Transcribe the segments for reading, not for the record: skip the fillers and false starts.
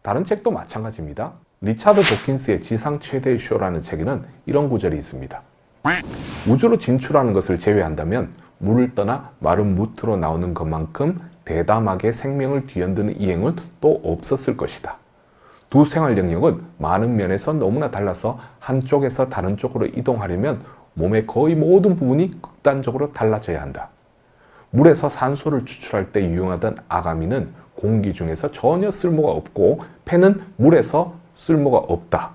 다른 책도 마찬가지입니다. 리차드 도킨스의 지상 최대의 쇼라는 책에는 이런 구절이 있습니다. 우주로 진출하는 것을 제외한다면 물을 떠나 마른 무트로 나오는 것만큼 대담하게 생명을 뒤흔드는 이행은 또 없었을 것이다. 두 생활 영역은 많은 면에서 너무나 달라서 한쪽에서 다른 쪽으로 이동하려면 몸의 거의 모든 부분이 극단적으로 달라져야 한다. 물에서 산소를 추출할 때 유용하던 아가미는 공기 중에서 전혀 쓸모가 없고 폐는 물에서 쓸모가 없다.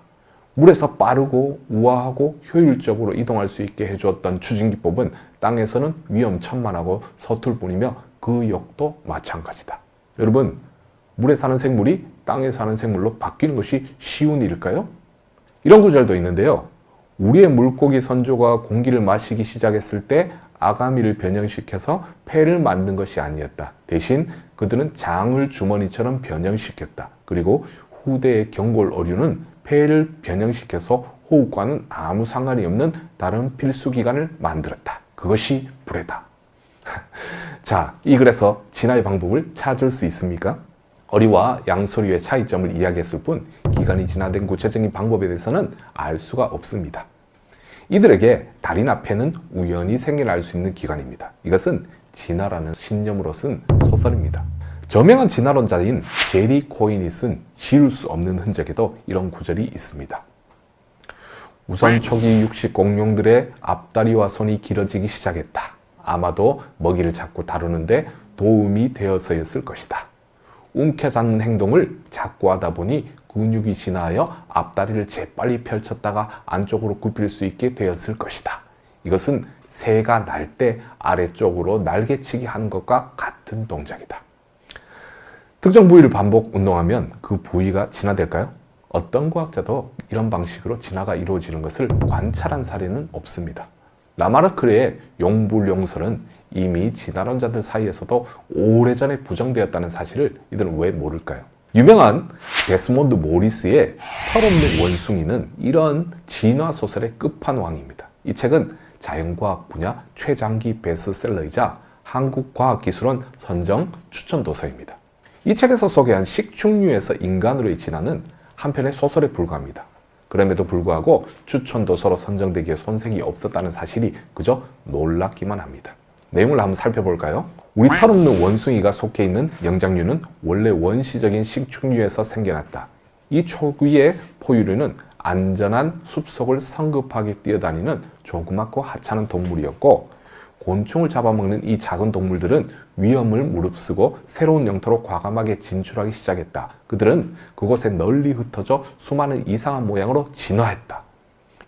물에서 빠르고 우아하고 효율적으로 이동할 수 있게 해주었던 추진기법은 땅에서는 위험천만하고 서툴 뿐이며 그 역도 마찬가지다. 여러분, 물에 사는 생물이 땅에 사는 생물로 바뀌는 것이 쉬운 일일까요? 이런 구절도 있는데요. 우리의 물고기 선조가 공기를 마시기 시작했을 때 아가미를 변형시켜서 폐를 만든 것이 아니었다. 대신 그들은 장을 주머니처럼 변형시켰다. 그리고 후대의 경골 어류는 폐를 변형시켜서 호흡과는 아무 상관이 없는 다른 필수기관을 만들었다. 그것이 불에다. 자, 이 글에서 진화의 방법을 찾을 수 있습니까? 어리와 양서류의 차이점을 이야기했을 뿐 기관이 진화된 구체적인 방법에 대해서는 알 수가 없습니다. 이들에게 다리나 폐는 우연히 생겨날 수 있는 기관입니다. 이것은 진화라는 신념으로 쓴 소설입니다. 저명한 진화론자인 제리 코인이 쓴 지울 수 없는 흔적에도 이런 구절이 있습니다. 우선 초기 육식 공룡들의 앞다리와 손이 길어지기 시작했다. 아마도 먹이를 잡고 다루는데 도움이 되어서였을 것이다. 움켜잡는 행동을 자꾸 하다 보니 근육이 진화하여 앞다리를 재빨리 펼쳤다가 안쪽으로 굽힐 수 있게 되었을 것이다. 이것은 새가 날 때 아래쪽으로 날개치기 하는 것과 같은 동작이다. 특정 부위를 반복 운동하면 그 부위가 진화될까요? 어떤 과학자도 이런 방식으로 진화가 이루어지는 것을 관찰한 사례는 없습니다. 라마르크레의 용불용설은 이미 진화론자들 사이에서도 오래전에 부정되었다는 사실을 이들은 왜 모를까요? 유명한 데스몬드 모리스의 털없는 원숭이는 이런 진화소설의 끝판왕입니다. 이 책은 자연과학 분야 최장기 베스트셀러이자 한국과학기술원 선정 추천 도서입니다. 이 책에서 소개한 식충류에서 인간으로의 진화는 한편의 소설에 불과합니다. 그럼에도 불구하고 추천 도서로 선정되기에 손색이 없었다는 사실이 그저 놀랍기만 합니다. 내용을 한번 살펴볼까요? 우리 털없는 원숭이가 속해 있는 영장류는 원래 원시적인 식충류에서 생겨났다. 이 초기의 포유류는 안전한 숲속을 성급하게 뛰어다니는 조그맣고 하찮은 동물이었고, 곤충을 잡아먹는 이 작은 동물들은 위험을 무릅쓰고 새로운 영토로 과감하게 진출하기 시작했다. 그들은 그곳에 널리 흩어져 수많은 이상한 모양으로 진화했다.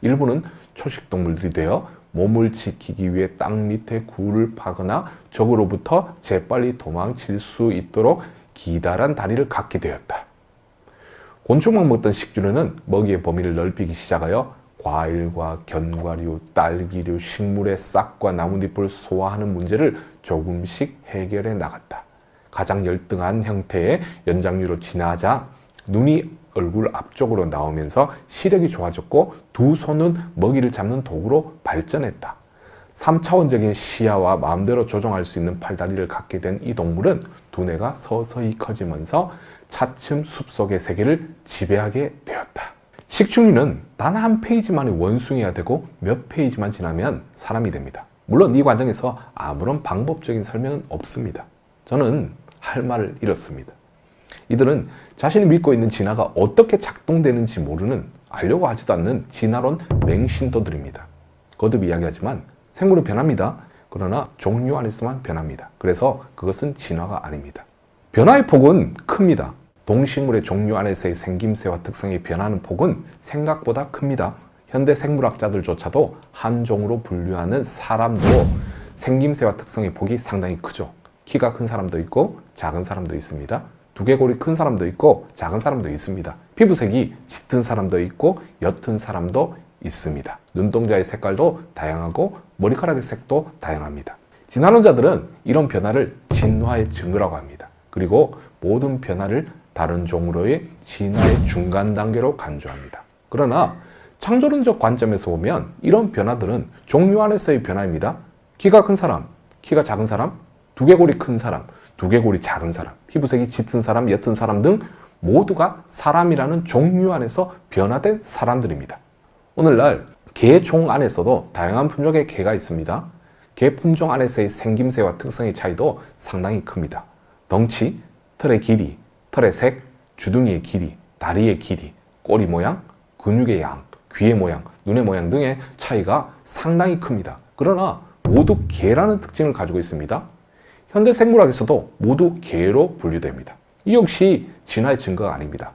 일부는 초식동물들이 되어 몸을 지키기 위해 땅 밑에 굴을 파거나 적으로부터 재빨리 도망칠 수 있도록 기다란 다리를 갖게 되었다. 곤충만 먹던 식주류는 먹이의 범위를 넓히기 시작하여 과일과 견과류, 딸기류, 식물의 싹과 나뭇잎을 소화하는 문제를 조금씩 해결해 나갔다. 가장 열등한 형태의 연장류로 진화하자 눈이 얼굴 앞쪽으로 나오면서 시력이 좋아졌고 두 손은 먹이를 잡는 도구로 발전했다. 3차원적인 시야와 마음대로 조종할 수 있는 팔다리를 갖게 된 이 동물은 두뇌가 서서히 커지면서 차츰 숲속의 세계를 지배하게 되었다. 식충류는 단 한 페이지만의 원숭이가 되고 몇 페이지만 지나면 사람이 됩니다. 물론 이 과정에서 아무런 방법적인 설명은 없습니다. 저는 할 말을 잃었습니다. 이들은 자신이 믿고 있는 진화가 어떻게 작동되는지 모르는, 알려고 하지도 않는 진화론 맹신도들입니다. 거듭 이야기하지만 생물은 변합니다. 그러나 종류 안에서만 변합니다. 그래서 그것은 진화가 아닙니다. 변화의 폭은 큽니다. 동식물의 종류 안에서의 생김새와 특성이 변하는 폭은 생각보다 큽니다. 현대 생물학자들조차도 한 종으로 분류하는 사람도 생김새와 특성의 폭이 상당히 크죠. 키가 큰 사람도 있고 작은 사람도 있습니다. 두개골이 큰 사람도 있고 작은 사람도 있습니다. 피부색이 짙은 사람도 있고 옅은 사람도 있습니다. 눈동자의 색깔도 다양하고 머리카락의 색도 다양합니다. 진화론자들은 이런 변화를 진화의 증거라고 합니다. 그리고 모든 변화를 다른 종으로의 진화의 중간 단계로 간주합니다. 그러나 창조론적 관점에서 보면 이런 변화들은 종류 안에서의 변화입니다. 키가 큰 사람, 키가 작은 사람, 두개골이 큰 사람, 두개골이 작은 사람, 피부색이 짙은 사람, 옅은 사람 등 모두가 사람이라는 종류 안에서 변화된 사람들입니다. 오늘날 개 종 안에서도 다양한 품종의 개가 있습니다. 개 품종 안에서의 생김새와 특성의 차이도 상당히 큽니다. 덩치, 털의 길이, 털의 색, 주둥이의 길이, 다리의 길이, 꼬리 모양, 근육의 양, 귀의 모양, 눈의 모양 등의 차이가 상당히 큽니다. 그러나 모두 개라는 특징을 가지고 있습니다. 현대 생물학에서도 모두 개로 분류됩니다. 이 역시 진화의 증거가 아닙니다.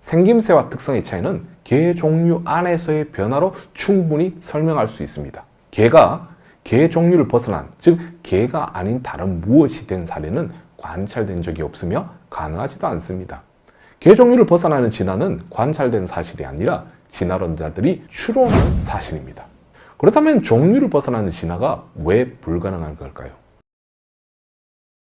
생김새와 특성의 차이는 개 종류 안에서의 변화로 충분히 설명할 수 있습니다. 개가 개 종류를 벗어난, 즉 개가 아닌 다른 무엇이 된 사례는 관찰된 적이 없으며 가능하지도 않습니다. 개 종류를 벗어나는 진화는 관찰된 사실이 아니라 진화론자들이 추론한 사실입니다. 그렇다면 종류를 벗어나는 진화가 왜 불가능한 걸까요?